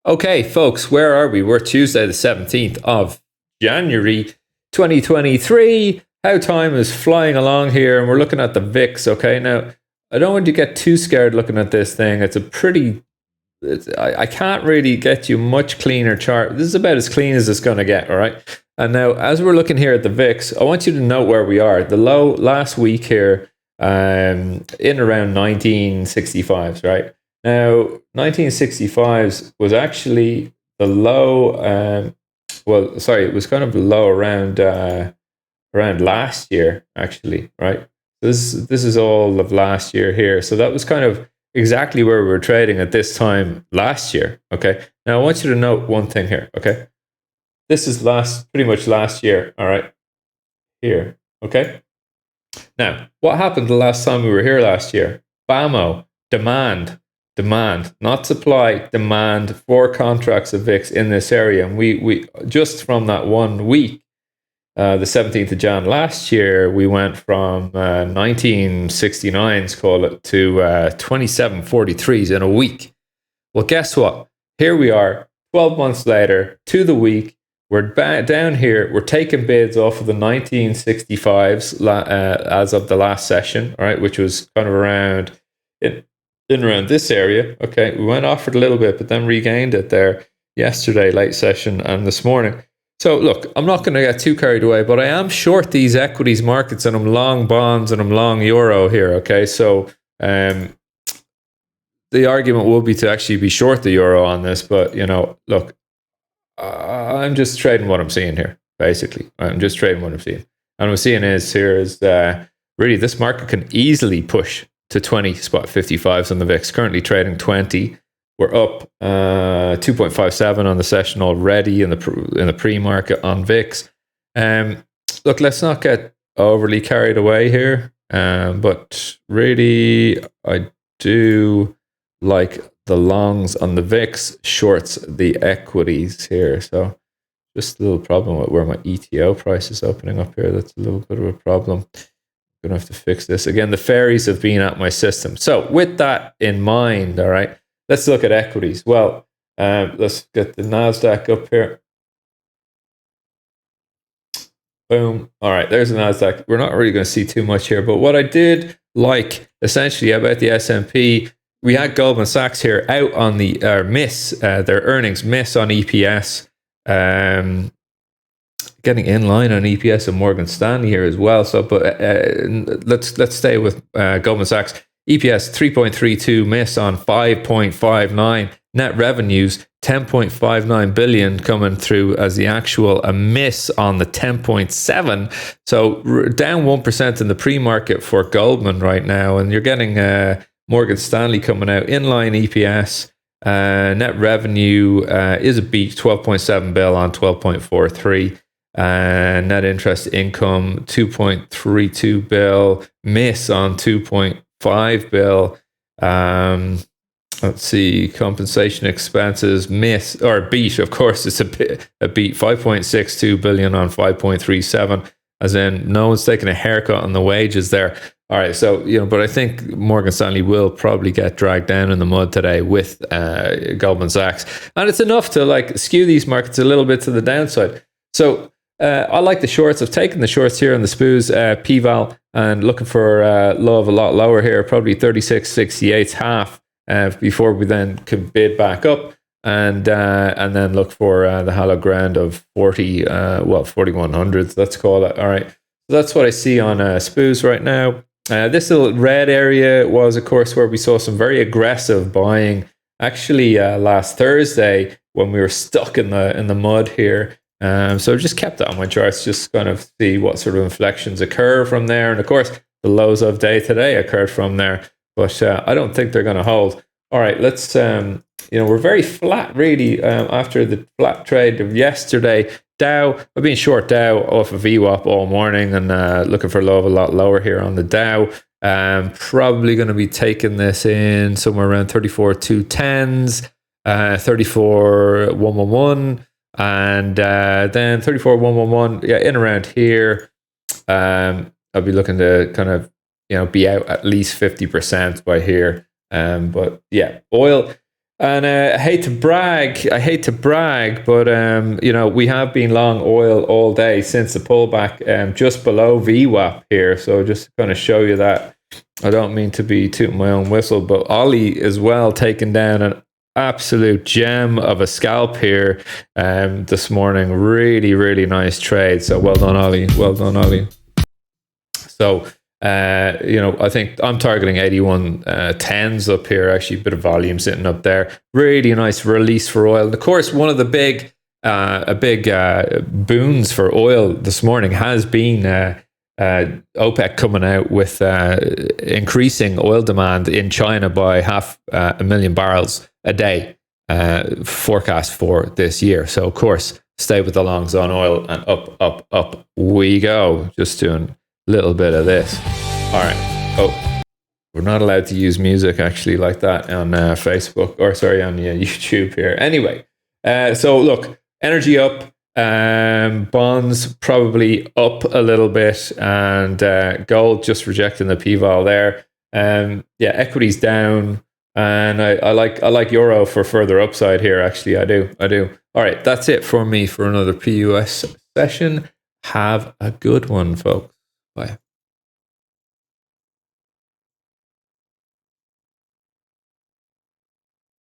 Okay, folks, where are we? We're Tuesday, the 17th of January, 2023. How time is flying along here, and we're looking at the VIX. Okay, now I don't want you to get too scared looking at this thing. I can't really get you much cleaner chart. This is about as clean as it's going to get, all right? And now, as we're looking here at the VIX, I want you to note where we are. The low last week here, in around 1965s, right? Now, 1965s was actually the low. It was kind of the low around last year, actually, right? This is all of last year here. So that was kind of exactly where we were trading at this time last year. Okay. Now I want you to note one thing here. Okay. This is pretty much last year. All right. Here. Okay. Now, what happened the last time we were here last year? BAMO, demand, not supply, demand for contracts of VIX in this area. And we just from that 1 week, the 17th of Jan last year, we went from 1969s, call it, to 2743s in a week. Well, guess what? Here we are, 12 months later, to the week. We're down here. We're taking bids off of the 1965s as of the last session, all right, which was kind of around around this area. Okay, we went off it a little bit, but then regained it there yesterday, late session, and this morning. So look, I'm not going to get too carried away, but I am short these equities markets, and I'm long bonds, and I'm long euro here. Okay, so the argument will be to actually be short the euro on this, but look. I'm just trading what I'm seeing here, basically. I'm just trading what I'm seeing. And what I'm seeing is really this market can easily push to 20 spot 55s on the VIX. Currently trading 20. We're up 2.57 on the session already in the pre-market on VIX. Look, let's not get overly carried away here. But really, I do like the longs on the VIX, shorts the equities here. So just a little problem with where my ETO price is opening up here. That's a little bit of a problem. I'm going to have to fix this. Again, the fairies have been at my system. So with that in mind, all right, let's look at equities. Well, let's get the NASDAQ up here. Boom. All right, there's the NASDAQ. We're not really going to see too much here, but what I did like essentially about the S&P, we had Goldman Sachs here out on the their earnings miss on EPS, getting in line on EPS and Morgan Stanley here as well. So, but let's stay with Goldman Sachs. EPS 3.32 miss on 5.59. Net revenues 10.59 billion coming through as the actual a miss on the 10.7. So down 1% in the pre-market for Goldman right now, and you're getting Morgan Stanley coming out inline EPS. Net revenue is a beat, 12.7 bill on 12.43. Net interest income 2.32 bill, miss on 2.5 bill. Let's see, compensation expenses miss or beat. Of course, it's a beat, 5.62 billion on 5.37. As in, no one's taking a haircut on the wages there. All right, so but I think Morgan Stanley will probably get dragged down in the mud today with Goldman Sachs, and it's enough to skew these markets a little bit to the downside. So I like the shorts. I've taken the shorts here on the SPOOs PVAL and looking for low of a lot lower here, probably 36.68 half before we then can bid back up and then look for the hollow ground of 4100s. Let's call it. All right, so that's what I see on SPOOs right now. This little red area was, of course, where we saw some very aggressive buying. Actually, last Thursday when we were stuck in the mud here. So I just kept it on my charts, just kind of see what sort of inflections occur from there. And of course, the lows of day today occurred from there, but I don't think they're going to hold. All right, let's. We're very flat, really, after the flat trade of yesterday. Dow, I've been short Dow off of VWAP all morning and looking for low of a lot lower here on the Dow. Probably going to be taking this in somewhere around 34,210s, 34,111, and then 34,111. Yeah, in around here. I'll be looking to kind of be out at least 50% by here. But yeah, oil. And I hate to brag, but we have been long oil all day since the pullback, just below VWAP here. So just to kind of show you that, I don't mean to be tooting my own whistle, but Ollie as well taking down an absolute gem of a scalp here this morning. Really, really nice trade. So well done, Ollie. Well done, Ollie. So I think I'm targeting 81 tens up here. Actually, a bit of volume sitting up there. Really nice release for oil. And of course, one of the big boons for oil this morning has been OPEC coming out with increasing oil demand in China by 500,000 barrels a day forecast for this year. So of course, stay with the longs on oil, and up we go. Just doing a little bit of this. All right. Oh, we're not allowed to use music actually like that on Facebook, or sorry, on YouTube here. Anyway, so look, energy up. Bonds probably up a little bit, and gold just rejecting the p-vol there. Equities down, and I like euro for further upside here. Actually, I do. All right, that's it for me for another PUS session. Have a good one, folks. Bye.